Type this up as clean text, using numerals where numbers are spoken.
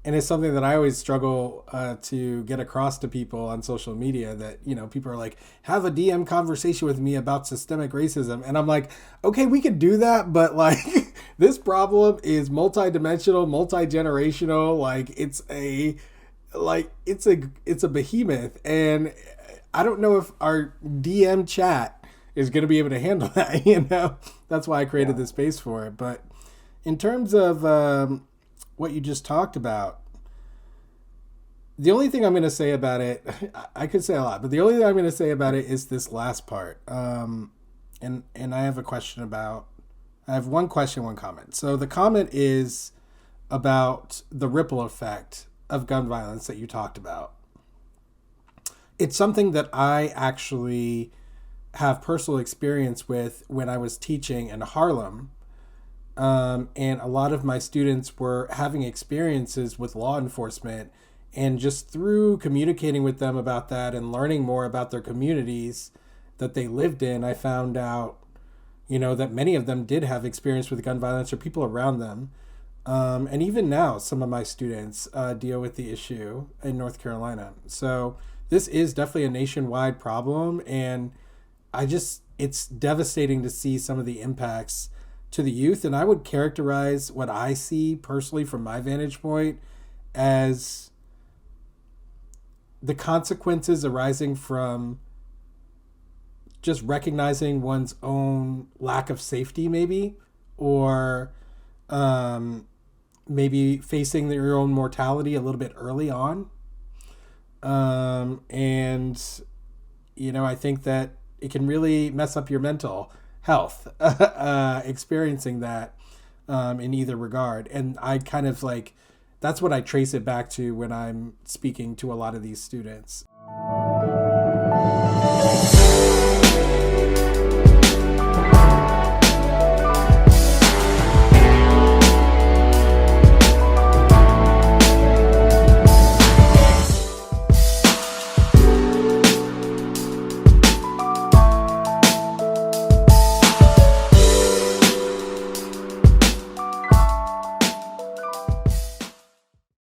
and it's something that I always struggle to get across to people on social media, that, people are like, have a DM conversation with me about systemic racism. And I'm like, okay, we could do that. But like, this problem is multidimensional, multi-generational. Like it's a behemoth. And I don't know if our DM chat is going to be able to handle that. That's why I created the space for it. But in terms of what you just talked about, the only thing I'm going to say about it, I could say a lot, but the only thing I'm going to say about it is this last part. And I have a question about, I have one question, one comment. So the comment is about the ripple effect of gun violence that you talked about. It's something that I actually have personal experience with when I was teaching in Harlem. And a lot of my students were having experiences with law enforcement, and just through communicating with them about that and learning more about their communities that they lived in, I found out, that many of them did have experience with gun violence or people around them. And even now, some of my students deal with the issue in North Carolina. So this is definitely a nationwide problem. And it's devastating to see some of the impacts to the youth. And I would characterize what I see personally from my vantage point as the consequences arising from just recognizing one's own lack of safety, maybe, or maybe facing your own mortality a little bit early on. And, I think that it can really mess up your mental health, experiencing that in either regard. And I kind of like, that's what I trace it back to when I'm speaking to a lot of these students.